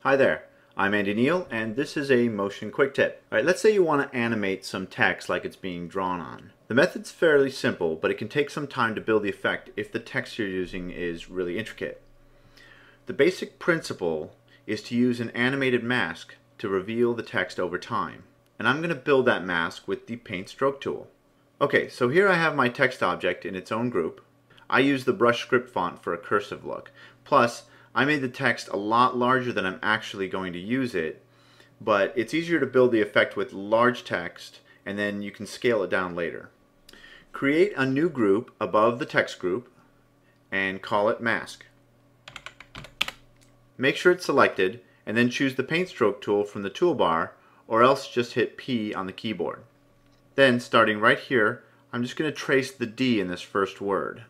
Hi there, I'm Andy Neal and this is a motion quick tip. Alright, let's say you want to animate some text like it's being drawn on. The method's fairly simple, but it can take some time to build the effect if the text you're using is really intricate. The basic principle is to use an animated mask to reveal the text over time. And I'm going to build that mask with the paint stroke tool. Okay, so here I have my text object in its own group. I use the brush script font for a cursive look. Plus, I made the text a lot larger than I'm actually going to use it, but it's easier to build the effect with large text and then you can scale it down later. Create a new group above the text group and call it mask. Make sure it's selected and then choose the paint stroke tool from the toolbar, or else just hit P on the keyboard. Then, starting right here, I'm just going to trace the D in this first word.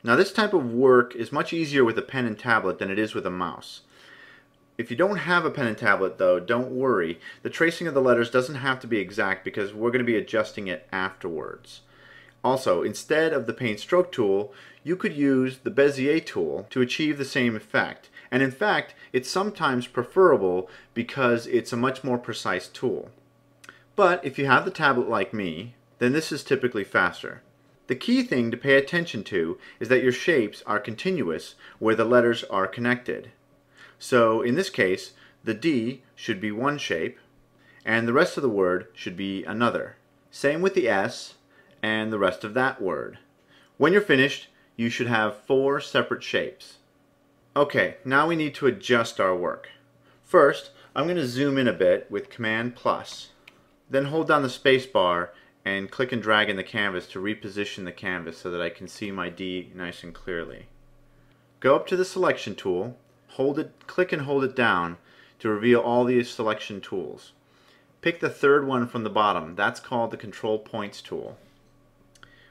Now this type of work is much easier with a pen and tablet than it is with a mouse. If you don't have a pen and tablet though, don't worry. The tracing of the letters doesn't have to be exact because we're going to be adjusting it afterwards. Also, instead of the paint stroke tool, you could use the Bezier tool to achieve the same effect. And in fact, it's sometimes preferable because it's a much more precise tool. But if you have the tablet like me, then this is typically faster. The key thing to pay attention to is that your shapes are continuous where the letters are connected. So in this case, the D should be one shape and the rest of the word should be another. Same with the S and the rest of that word. When you're finished, you should have 4 separate shapes. Okay, now we need to adjust our work. First, I'm going to zoom in a bit with Command+. Then hold down the space bar and click and drag in the canvas to reposition the canvas so that I can see my D nice and clearly. Go up to the selection tool, click and hold it down to reveal all these selection tools. Pick the third one from the bottom. That's called the Control Points tool.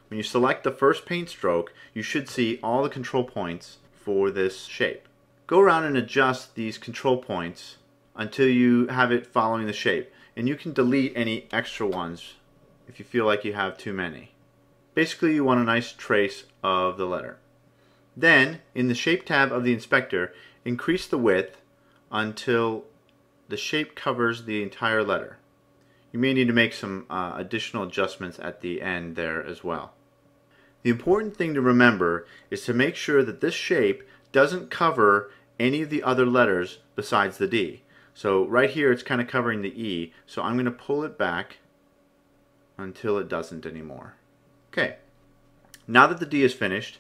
When you select the first paint stroke, you should see all the control points for this shape. Go around and adjust these control points until you have it following the shape, and you can delete any extra ones if you feel like you have too many. Basically, you want a nice trace of the letter. Then, in the Shape tab of the inspector, increase the width until the shape covers the entire letter. You may need to make some additional adjustments at the end there as well. The important thing to remember is to make sure that this shape doesn't cover any of the other letters besides the D. So right here it's kind of covering the E, so I'm going to pull it back until it doesn't anymore. Okay, now that the D is finished,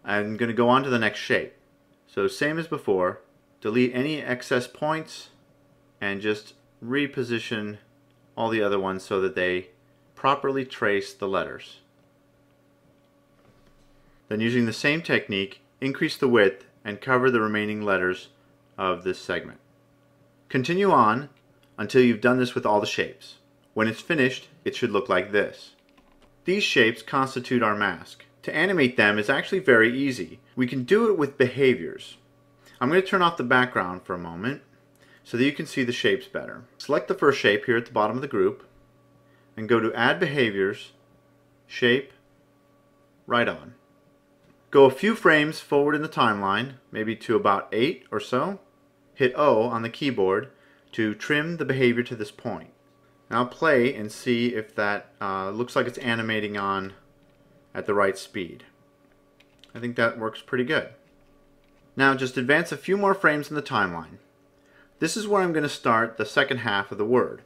I'm going to go on to the next shape. So same as before, delete any excess points and just reposition all the other ones so that they properly trace the letters. Then using the same technique, increase the width and cover the remaining letters of this segment. Continue on until you've done this with all the shapes. When it's finished, it should look like this. These shapes constitute our mask. To animate them is actually very easy. We can do it with behaviors. I'm going to turn off the background for a moment so that you can see the shapes better. Select the first shape here at the bottom of the group and go to Add Behaviors, Shape, Right On. Go a few frames forward in the timeline, maybe to about 8 or so. Hit O on the keyboard to trim the behavior to this point. Now play and see if that looks like it's animating on at the right speed. I think that works pretty good. Now just advance a few more frames in the timeline. This is where I'm going to start the second half of the word.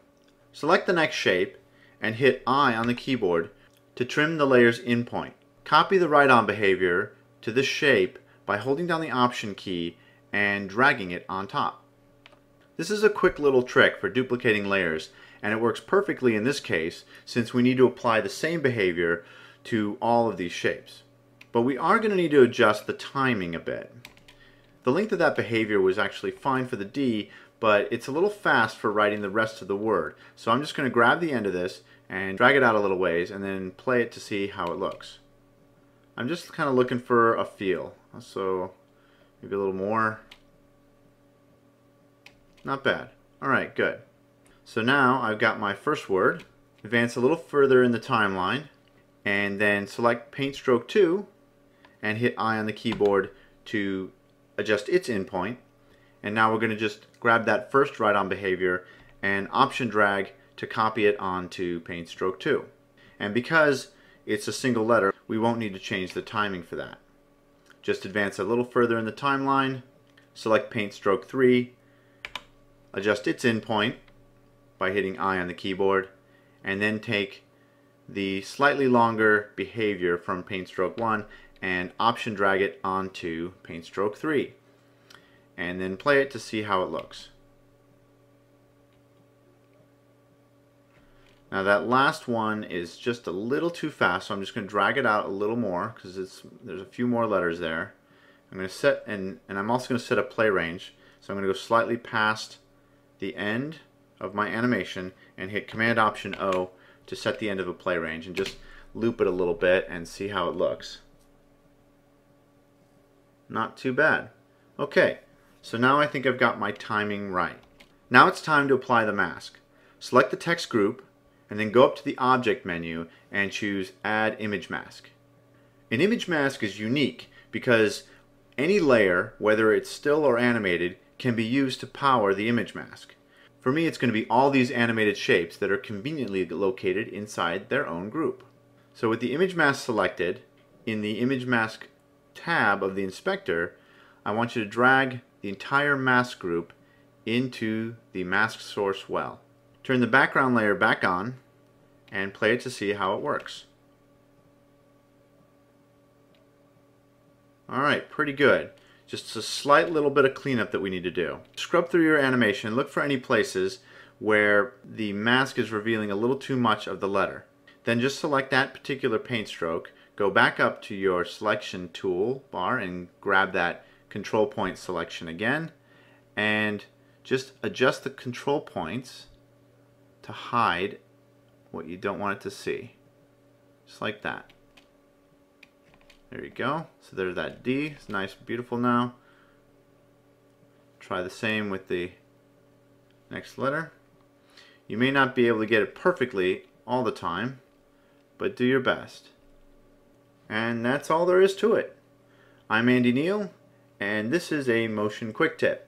Select the next shape and hit I on the keyboard to trim the layer's in point. Copy the right-on behavior to this shape by holding down the Option key and dragging it on top. This is a quick little trick for duplicating layers, and it works perfectly in this case since we need to apply the same behavior to all of these shapes. But we are going to need to adjust the timing a bit. The length of that behavior was actually fine for the D, but it's a little fast for writing the rest of the word. So I'm just going to grab the end of this and drag it out a little ways and then play it to see how it looks. I'm just kind of looking for a feel, so maybe a little more. Not bad. Alright, good. So now I've got my first word. Advance a little further in the timeline and then select Paint Stroke 2 and hit I on the keyboard to adjust its endpoint, and now we're going to just grab that first write-on behavior and option drag to copy it onto paint stroke 2. And because it's a single letter, we won't need to change the timing for that. Just advance a little further in the timeline, select paint stroke 3, adjust its endpoint by hitting I on the keyboard, and then take the slightly longer behavior from paint stroke 1 and option drag it onto paint stroke 3. And then play it to see how it looks. Now that last one is just a little too fast, so I'm just going to drag it out a little more because there's a few more letters there. I'm going to set, and I'm also going to set a play range. So I'm going to go slightly past the end of my animation and hit Command Option O to set the end of a play range and just loop it a little bit and see how it looks. Not too bad. Okay, so now I think I've got my timing right. Now it's time to apply the mask. Select the text group and then go up to the Object menu and choose Add Image Mask. An image mask is unique because any layer, whether it's still or animated, can be used to power the image mask. For me, it's going to be all these animated shapes that are conveniently located inside their own group. So with the image mask selected, in the Image Mask tab of the inspector, I want you to drag the entire mask group into the mask source well. Turn the background layer back on and play it to see how it works. Alright, pretty good. Just a slight little bit of cleanup that we need to do. Scrub through your animation, look for any places where the mask is revealing a little too much of the letter. Then just select that particular paint stroke, go back up to your selection toolbar and grab that control point selection again, and just adjust the control points to hide what you don't want it to see. Just like that. There you go. So there's that D. It's nice, beautiful now. Try the same with the next letter. You may not be able to get it perfectly all the time, but do your best. And that's all there is to it. I'm Andy Neal, and this is a Motion Quick Tip.